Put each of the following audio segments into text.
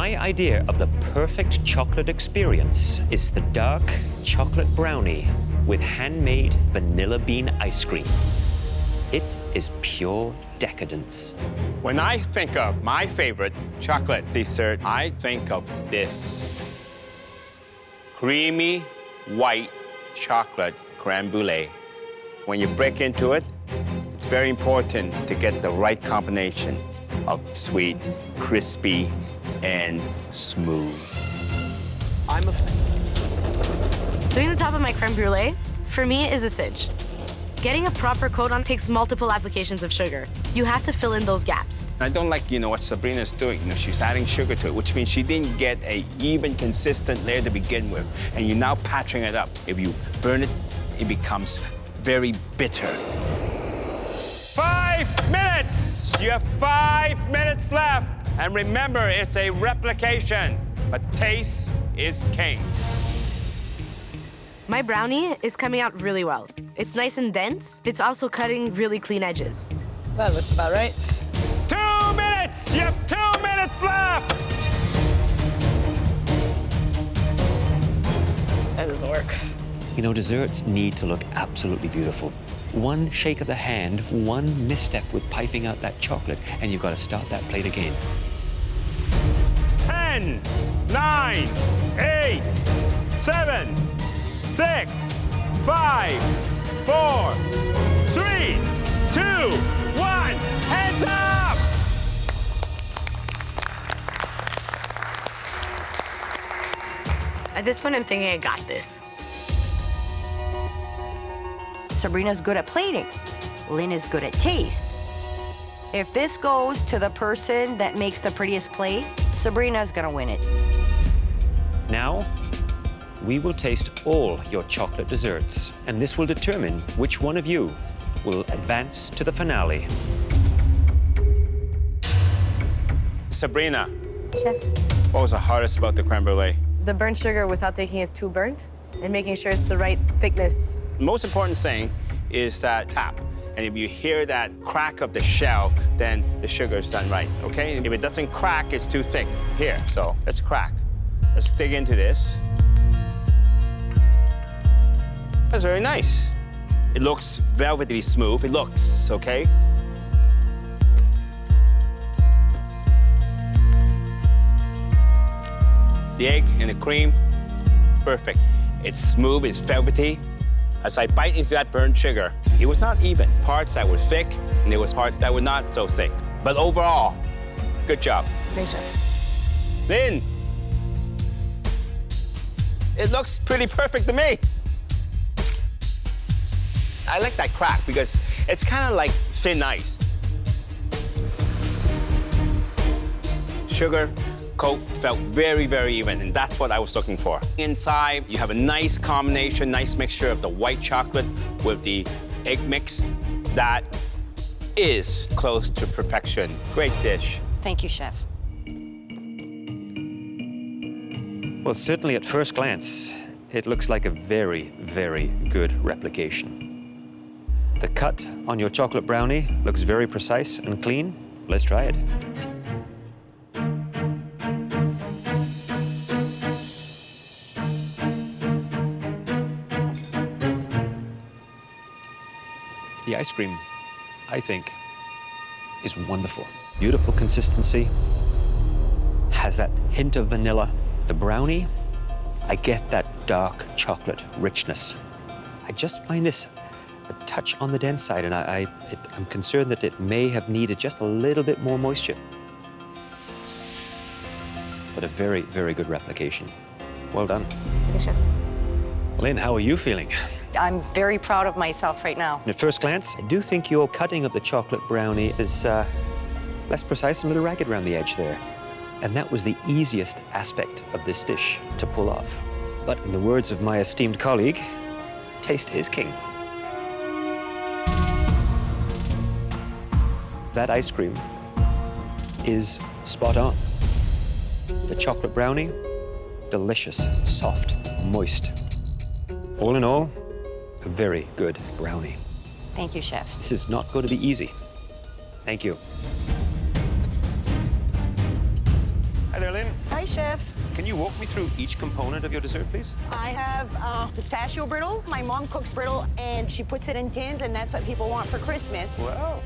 My idea of the perfect chocolate experience is the dark chocolate brownie with handmade vanilla bean ice cream. It is pure decadence. When I think of my favorite chocolate dessert, I think of this. Creamy white chocolate crème brûlée. When you break into it, it's very important to get the right combination of sweet, crispy, and smooth. I'm a fan. Doing the top of my creme brulee, for me, is a cinch. Getting a proper coat on takes multiple applications of sugar. You have to fill in those gaps. I don't like, what Sabrina's doing. She's adding sugar to it, which means she didn't get a even, consistent layer to begin with, and you're now patching it up. If you burn it, it becomes very bitter. 5 minutes! You have 5 minutes left. And remember, it's a replication, but taste is king. My brownie is coming out really well. It's nice and dense. It's also cutting really clean edges. That looks about right. 2 minutes! You have 2 minutes left! That doesn't work. Desserts need to look absolutely beautiful. One shake of the hand, one misstep with piping out that chocolate, and you've got to start that plate again. 10, 9, 8, 7, 6, 5, 4, 3, 2, 1. Hands up! At this point, I'm thinking I got this. Sabrina's good at plating. Lynn is good at taste. If this goes to the person that makes the prettiest plate, Sabrina's gonna win it. Now, we will taste all your chocolate desserts, and this will determine which one of you will advance to the finale. Sabrina, Chef. what was the hardest about the crème brûlée? The burnt sugar without taking it too burnt and making sure it's the right thickness. The most important thing is that tap. And if you hear that crack of the shell, then the sugar is done right, okay? If it doesn't crack, it's too thick. Here, so let's crack. Let's dig into this. That's very nice. It looks velvety smooth. It looks, okay? The egg and the cream, perfect. It's smooth, it's velvety. As I bite into that burnt sugar, it was not even. Parts that were thick, and there was parts that were not so thick. But overall, good job. Great job. Lynn, it looks pretty perfect to me. I like that crack because it's kind of like thin ice. Sugar, coat felt very, very even, and that's what I was looking for. Inside, you have a nice combination, nice mixture of the white chocolate with the egg mix. That is close to perfection. Great dish. Thank you, Chef. Well, certainly at first glance, it looks like a very, very good replication. The cut on your chocolate brownie looks very precise and clean. Let's try it. The ice cream, I think, is wonderful. Beautiful consistency, has that hint of vanilla. The brownie, I get that dark chocolate richness. I just find this a touch on the dense side, and I'm concerned that it may have needed just a little bit more moisture. But a very, very good replication. Well done. Thank you, Chef. Lynn, how are you feeling? I'm very proud of myself right now. At first glance, I do think your cutting of the chocolate brownie is less precise and a little ragged around the edge there. And that was the easiest aspect of this dish to pull off. But in the words of my esteemed colleague, taste is king. That ice cream is spot on. The chocolate brownie, delicious, soft, moist. All in all, a very good brownie. Thank you, Chef. This is not going to be easy. Thank you. Hi there, Lynn. Hi, chef. Can you walk me through each component of your dessert, please? I have pistachio brittle. My mom cooks brittle, and she puts it in tins, and that's what people want for Christmas. Wow.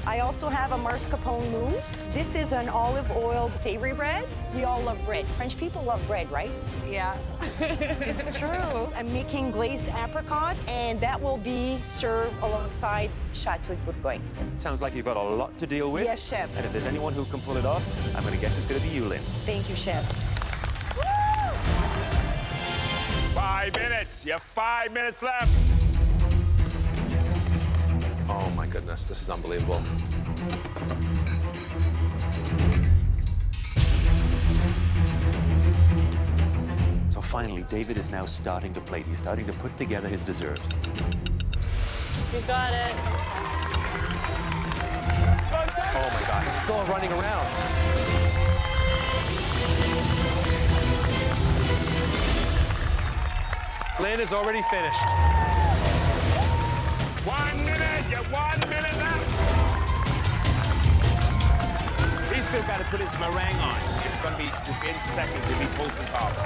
I also have a mascarpone mousse. This is an olive oil savory bread. We all love bread. French people love bread, right? Yeah. It's true. I'm making glazed apricots, and that will be served alongside Chateau de Bourgogne. Sounds like you've got a lot to deal with. Yes, chef. And if there's anyone who can pull it off, I'm going to guess it's going to be you, Lynn. Thank you, chef. 5 minutes. You have 5 minutes left. Oh my goodness, this is unbelievable. So finally, David is now starting to plate. He's starting to put together his dessert. You got it. Oh my God, he's still running around. Lynn is already finished. 1 minute. You have 1 minute left. He's still got to put his meringue on. It's going to be within seconds if he pulls this off.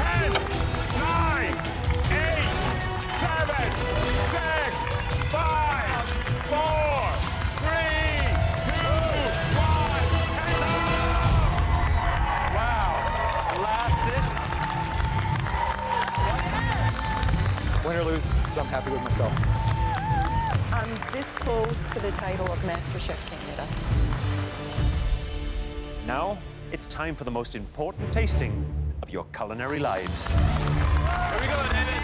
10, 9, 8, 7, 6, 5, 4, 3, 2, 1. Hands up! Wow, the last dish. Win or lose, I'm happy with myself. I'm this close to the title of MasterChef Canada. Now, it's time for the most important tasting of your culinary lives. Here we go, David.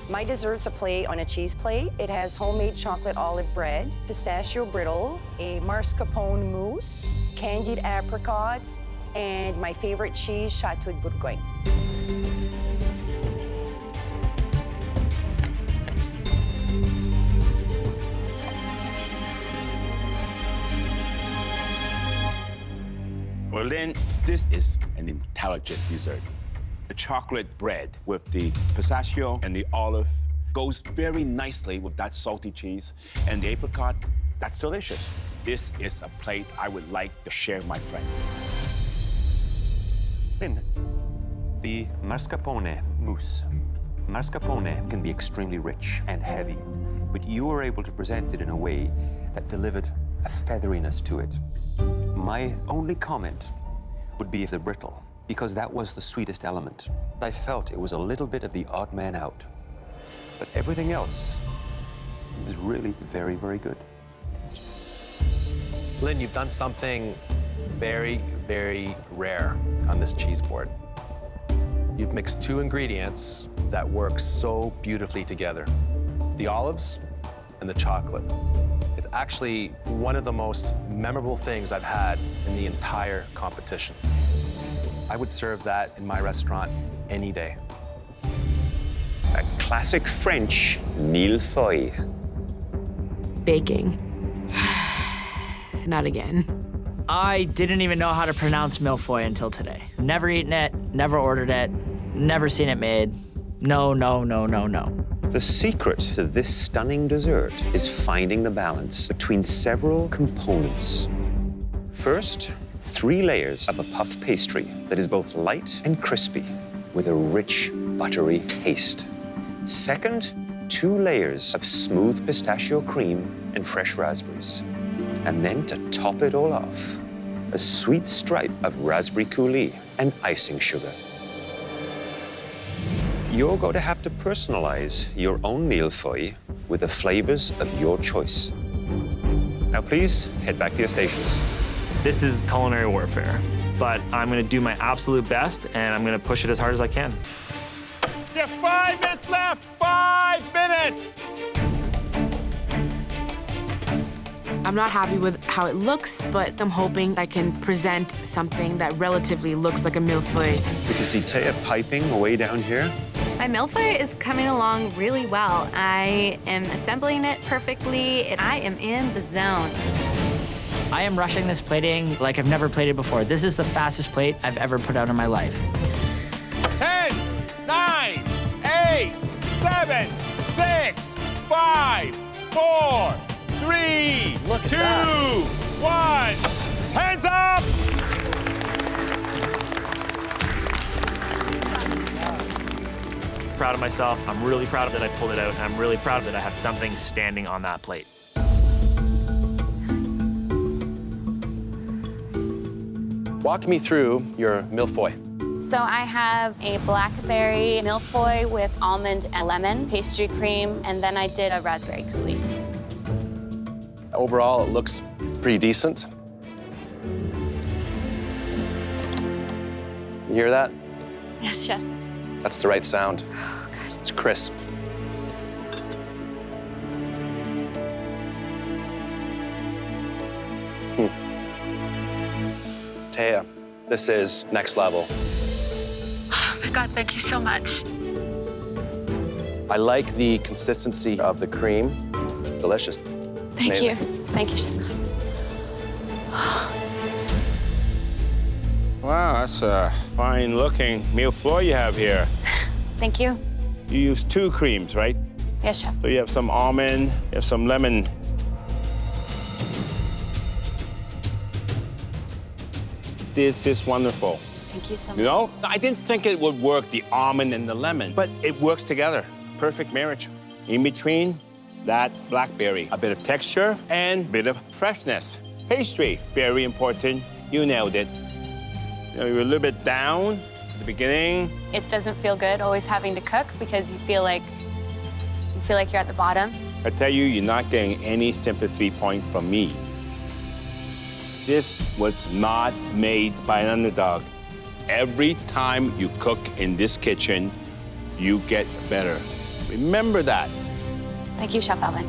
My dessert's a plate on a cheese plate. It has homemade chocolate olive bread, pistachio brittle, a mascarpone mousse, candied apricots, and my favorite cheese, Chateau de Bourgogne. Well, then, this is an intelligent dessert. The chocolate bread with the pistachio and the olive goes very nicely with that salty cheese. And the apricot, that's delicious. This is a plate I would like to share with my friends. Lynn, the mascarpone mousse. Mascarpone can be extremely rich and heavy, but you were able to present it in a way that delivered a featheriness to it. My only comment would be the brittle, because that was the sweetest element. I felt it was a little bit of the odd man out. But everything else was really very, very good. Lynn, you've done something very, very rare on this cheese board. You've mixed two ingredients that work so beautifully together. The olives and the chocolate. It's actually one of the most memorable things I've had in the entire competition. I would serve that in my restaurant any day. A classic French millefeuille. Baking. Not again. I didn't even know how to pronounce millefeuille until today. Never eaten it, never ordered it, never seen it made. No, no, no, no, no. The secret to this stunning dessert is finding the balance between several components. First, 3 layers of a puff pastry that is both light and crispy with a rich, buttery taste. Second, 2 layers of smooth pistachio cream and fresh raspberries. And then to top it all off, a sweet stripe of raspberry coulis and icing sugar. You're going to have to personalize your own millefeuille with the flavors of your choice. Now please, head back to your stations. This is culinary warfare, but I'm gonna do my absolute best and I'm gonna push it as hard as I can. You have 5 minutes left. 5 minutes. I'm not happy with how it looks, but I'm hoping I can present something that relatively looks like a millefeuille. We can see Taya piping way down here. My millefeuille is coming along really well. I am assembling it perfectly, and I am in the zone. I am rushing this plating like I've never plated before. This is the fastest plate I've ever put out in my life. 10, 10, 6, 5, 4, 3, 2, 1. Hands up! Proud of myself. I'm really proud that I pulled it out, and I'm really proud that I have something standing on that plate. Walk me through your millefeuille. So I have a blackberry millefeuille with almond and lemon, pastry cream, and then I did a raspberry coulis. Overall, it looks pretty decent. You hear that? Yes, chef. That's the right sound. It's crisp. Taya, this is next level. Oh my God, thank you so much. I like the consistency of the cream. Delicious. Thank Amazing. you. Thank you, chef. Wow, that's a fine-looking millefeuille you have here. Thank you. You use 2 creams, right? Yes, chef. So you have some almond, you have some lemon. This is wonderful. Thank you so much. You know, I didn't think it would work, the almond and the lemon, but it works together. Perfect marriage. In between, that blackberry, a bit of texture and a bit of freshness. Pastry, very important. You nailed it. You know, you're a little bit down at the beginning. It doesn't feel good always having to cook because you feel like you're at the bottom. I tell you, you're not getting any sympathy point from me. This was not made by an underdog. Every time you cook in this kitchen, you get better. Remember that. Thank you, Chef Alvin.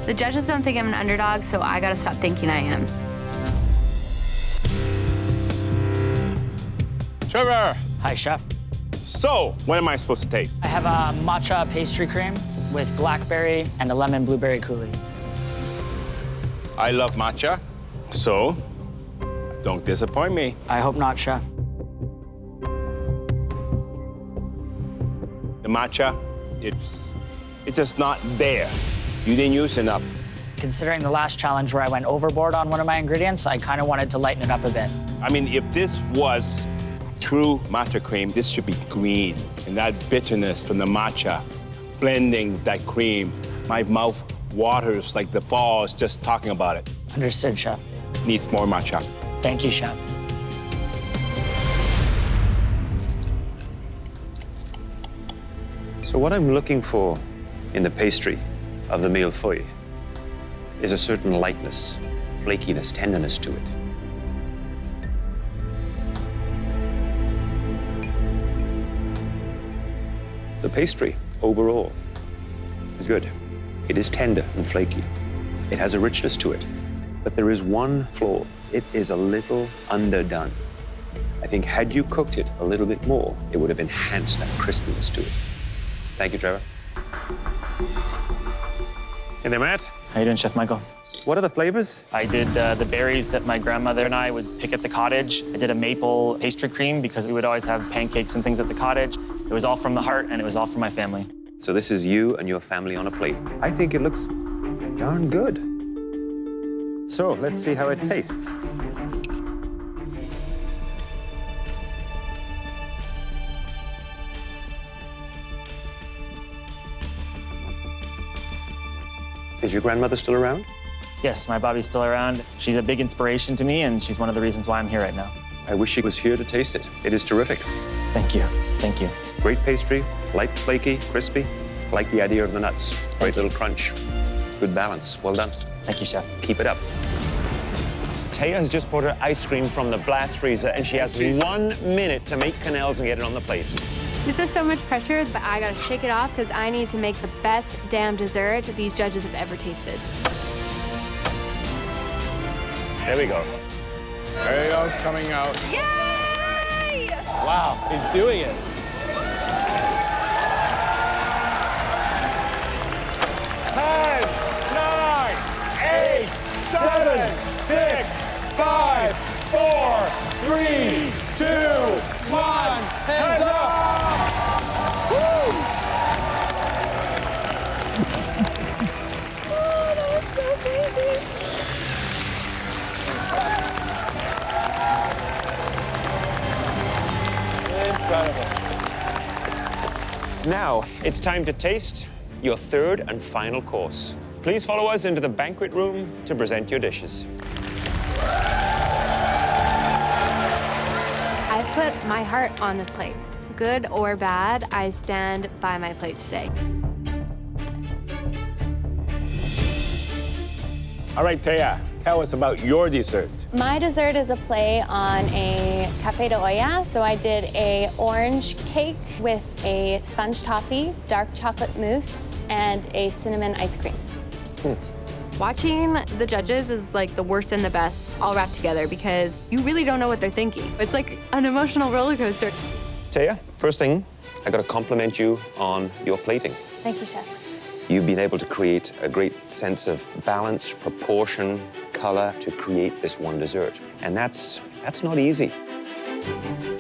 The judges don't think I'm an underdog, so I gotta stop thinking I am. Trevor, Hi, chef. so what am I supposed to taste? I have a matcha pastry cream with blackberry and a lemon blueberry coulis. I love matcha, so don't disappoint me. I hope not, chef. The matcha, it's just not there. You didn't use enough. Considering the last challenge where I went overboard on one of my ingredients, I kind of wanted to lighten it up a bit. I mean, if this was true matcha cream, this should be green. And that bitterness from the matcha, blending that cream, my mouth waters like the falls just talking about it. Understood, chef. Needs more matcha. Thank you, chef. So what I'm looking for in the pastry of the millefeuille is a certain lightness, flakiness, tenderness to it. The pastry, overall, is good. It is tender and flaky. It has a richness to it. But there is one flaw. It is a little underdone. I think had you cooked it a little bit more, it would have enhanced that crispiness to it. Thank you, Trevor. Hey there, Matt. How you doing, Chef Michael? What are the flavors? I did the berries that my grandmother and I would pick at the cottage. I did a maple pastry cream because we would always have pancakes and things at the cottage. It was all from the heart, and it was all from my family. So this is you and your family on a plate. I think it looks darn good. So let's see how it tastes. Is your grandmother still around? Yes, my Bobby's still around. She's a big inspiration to me, and she's one of the reasons why I'm here right now. I wish she was here to taste it. It is terrific. Thank you. Thank you. Great pastry, light, flaky, crispy. I like the idea of the nuts. Great little crunch. Good balance. Well done. Thank you, Chef. Keep it up. Taya has just brought her ice cream from the blast freezer, and she has 1 minute to make canals and get it on the plate. This is so much pressure, but I gotta shake it off because I need to make the best damn dessert these judges have ever tasted. There we go. There he goes, coming out. Yay! Wow, he's doing it. Ten, 9, 8, 7, 6, 5, 4, 3, 2, 1. Hands up! Woo! Incredible. Now, it's time to taste your third and final course. Please follow us into the banquet room to present your dishes. I put my heart on this plate. Good or bad, I stand by my plates today. All right, Taya, tell us about your dessert. My dessert is a play on a café de olla. So I did a orange cake with a sponge toffee, dark chocolate mousse, and a cinnamon ice cream. Watching the judges is like the worst and the best all wrapped together because you really don't know what they're thinking. It's like an emotional roller coaster. Taya, first thing, I gotta compliment you on your plating. Thank you, Chef. You've been able to create a great sense of balance, proportion, color to create this one dessert. And that's not easy.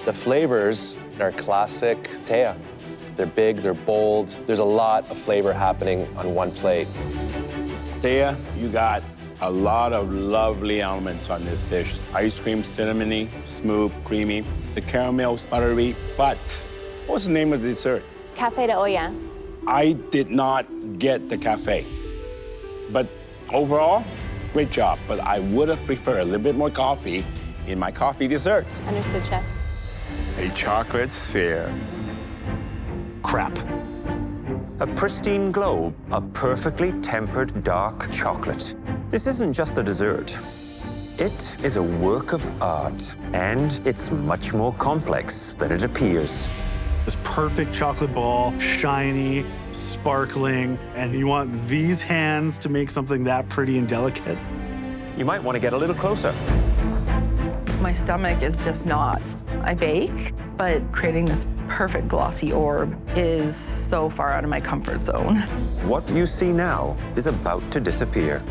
The flavors are classic Taya. They're big, they're bold. There's a lot of flavor happening on one plate. Taya, you got a lot of lovely elements on this dish. Ice cream, cinnamony, smooth, creamy. The caramel's buttery. But what's the name of the dessert? Café de olla. I did not get the cafe. But overall, great job. But I would have preferred a little bit more coffee in my coffee dessert. Understood, Chef. A chocolate sphere. Crap. A pristine globe of perfectly tempered dark chocolate. This isn't just a dessert. It is a work of art, and it's much more complex than it appears. This perfect chocolate ball, shiny, sparkling, and you want these hands to make something that pretty and delicate? You might want to get a little closer. My stomach is just knots. I bake, but creating this perfect glossy orb is so far out of my comfort zone. What you see now is about to disappear.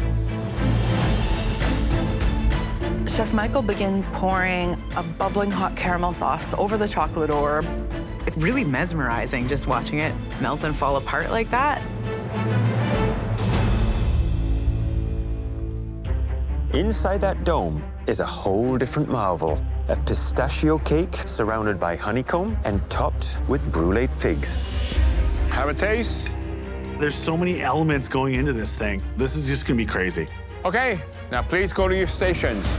Chef Michael begins pouring a bubbling hot caramel sauce over the chocolate orb. It's really mesmerizing just watching it melt and fall apart like that. Inside that dome is a whole different marvel. A pistachio cake surrounded by honeycomb and topped with brulee figs. Have a taste? There's so many elements going into this thing. This is just gonna be crazy. Okay, now please go to your stations.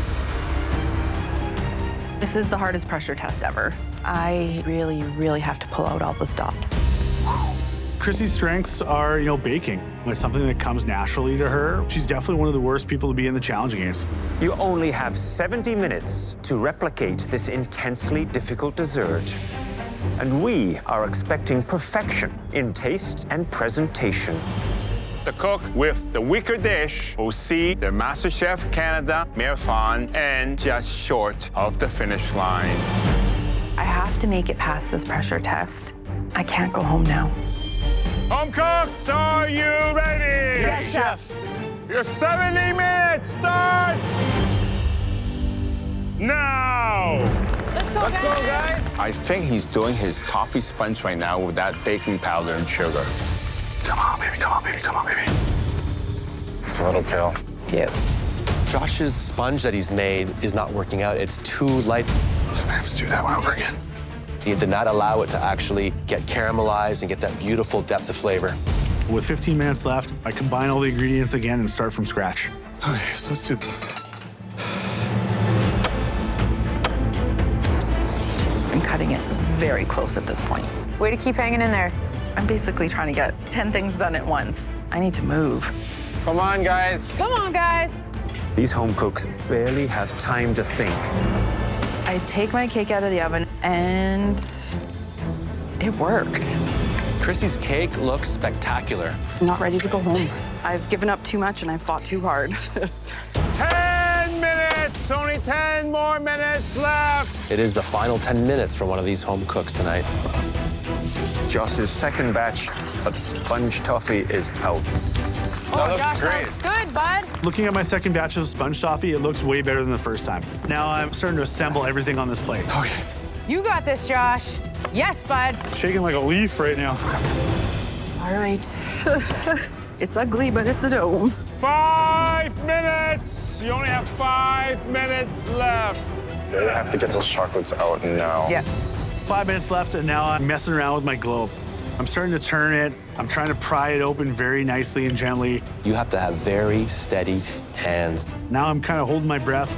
This is the hardest pressure test ever. I really, really have to pull out all the stops. Chrissy's strengths are, baking. It's something that comes naturally to her. She's definitely one of the worst people to be in the challenge against. You only have 70 minutes to replicate this intensely difficult dessert. And we are expecting perfection in taste and presentation. The cook with the weaker dish will see the MasterChef Canada marathon end just short of the finish line. I have to make it past this pressure test. I can't go home now. Home cooks, are you ready? Yes, Chef. Your 70 minutes starts now. Let's go, guys. I think he's doing his coffee sponge right now with that baking powder and sugar. Come on, baby, come on, baby, come on, baby. It's a little kill. Yep. Josh's sponge that he's made is not working out. It's too light. I have to do that one over again. He did not allow it to actually get caramelized and get that beautiful depth of flavor. With 15 minutes left, I combine all the ingredients again and start from scratch. Okay, so let's do this. I'm cutting it very close at this point. Way to keep hanging in there. I'm basically trying to get 10 things done at once. I need to move. Come on, guys. Come on, guys. These home cooks barely have time to think. I take my cake out of the oven, and it worked. Chrissy's cake looks spectacular. I'm not ready to go home. I've given up too much, and I've fought too hard. 10 minutes, only 10 more minutes left. It is the final 10 minutes for one of these home cooks tonight. Josh's second batch of sponge toffee is out. Oh, Josh, that looks good, bud. Looking at my second batch of sponge toffee, it looks way better than the first time. Now I'm starting to assemble everything on this plate. Okay. You got this, Josh. Yes, bud. Shaking like a leaf right now. All right. It's ugly, but it's a dome. 5 minutes. You only have 5 minutes left. They have to get those chocolates out now. Yeah. 5 minutes left, and now I'm messing around with my globe. I'm starting to turn it. I'm trying to pry it open very nicely and gently. You have to have very steady hands. Now I'm kind of holding my breath.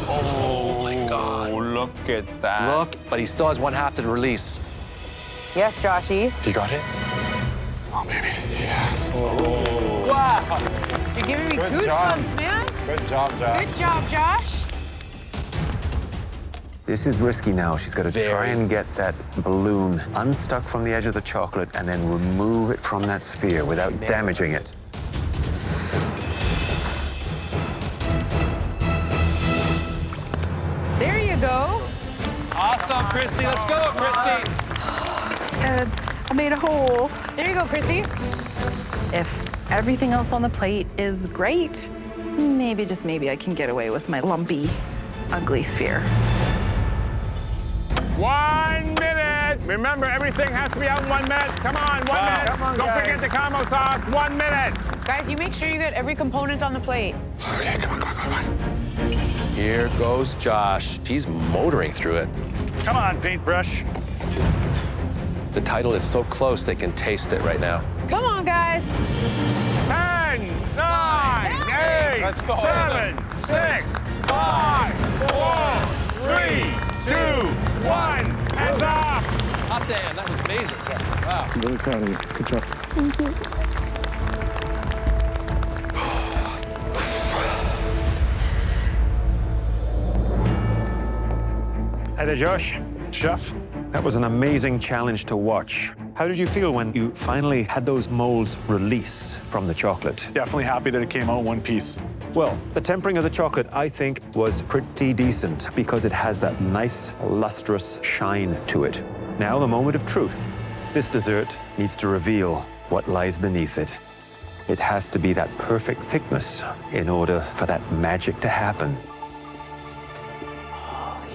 Oh my God. Look at that. Look, but he still has one half to release. Yes, Joshy. You got it? Oh, baby, yes. Oh. Wow. You're giving me Good goosebumps, job. man. Good job, Josh. Good job, Josh. This is risky now. She's got to try and get that balloon unstuck from the edge of the chocolate and then remove it from that sphere without damaging it. There you go. Awesome, Chrissy. Let's go, Chrissy. And I made a hole. There you go, Chrissy. If everything else on the plate is great, maybe, just maybe, I can get away with my lumpy, ugly sphere. 1 minute. Remember, everything has to be out in 1 minute. Come on, 1 minute. Come on, Don't guys. forget the caramel sauce. 1 minute. Guys, you make sure you get every component on the plate. Okay, come on. Here goes Josh. He's motoring through it. Come on, paintbrush. The title is so close, they can taste it right now. Come on, guys. 10, 9, 8, Let's go. 7, 6, 5, 4, 3, 2, 1. Hands up. Hot damn, that was amazing. Wow. I'm really proud of you. Good job. Thank you. Hi there, Josh. Chef? That was an amazing challenge to watch. How did you feel when you finally had those molds release from the chocolate? Definitely happy that it came out in one piece. Well, the tempering of the chocolate, I think, was pretty decent because it has that nice, lustrous shine to it. Now, the moment of truth. This dessert needs to reveal what lies beneath it. It has to be that perfect thickness in order for that magic to happen.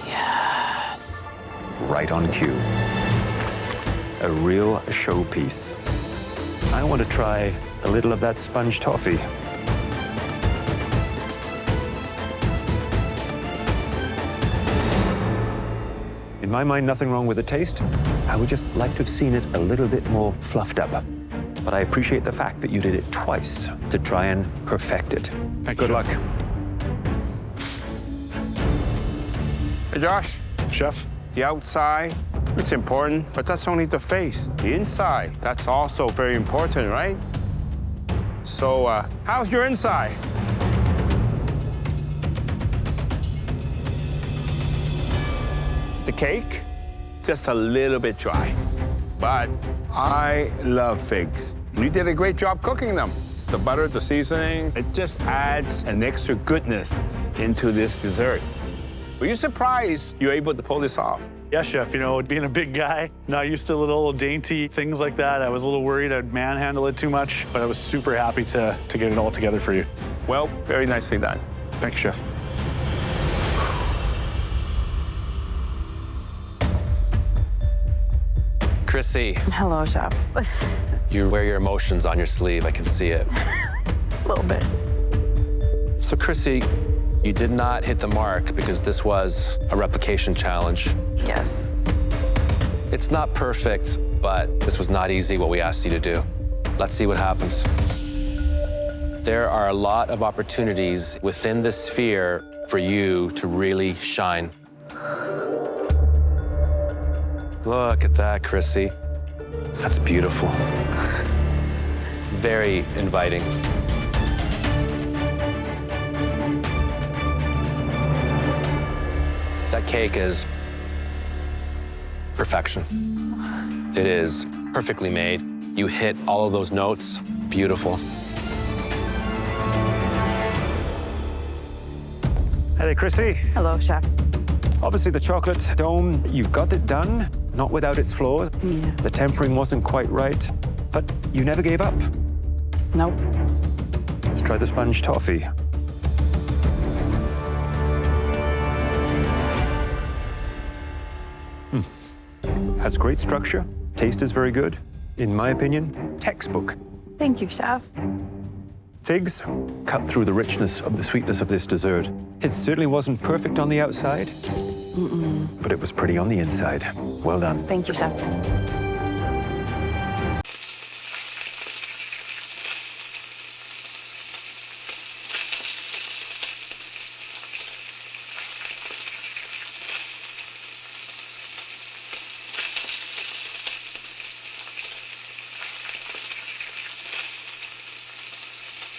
Yes. Right on cue. A real showpiece. I want to try a little of that sponge toffee. In my mind, nothing wrong with the taste. I would just like to have seen it a little bit more fluffed up. But I appreciate the fact that you did it twice to try and perfect it. Good luck. Hey, Josh. Chef? The outside, it's important, but that's only the face. The inside, that's also very important, right? So, how's your inside? The cake? Just a little bit dry. But I love figs. You did a great job cooking them. The butter, the seasoning, it just adds an extra goodness into this dessert. Were you surprised you were able to pull this off? Yeah, Chef, you know, being a big guy, not used to little dainty things like that. I was a little worried I'd manhandle it too much, but I was super happy to get it all together for you. Well, very nicely done. Thanks, Chef. Chrissy, Hello, Chef. you wear your emotions on your sleeve. I can see it. A little bit. So, Chrissy, you did not hit the mark because this was a replication challenge. Yes. It's not perfect, but this was not easy what we asked you to do. Let's see what happens. There are a lot of opportunities within this sphere for you to really shine. Look at that, Chrissy. That's beautiful. Very inviting. That cake is perfection. It is perfectly made. You hit all of those notes. Beautiful. Hi there, Chrissy. Hello, Chef. Obviously, the chocolate dome, you got it done, not without its flaws. Yeah. The tempering wasn't quite right, but you never gave up. Nope. Let's try the sponge toffee. Has great structure. Taste is very good. In my opinion, textbook. Thank you, Chef. Figs cut through the richness of the sweetness of this dessert. It certainly wasn't perfect on the outside, but it was pretty on the inside. Well done. Thank you, Chef.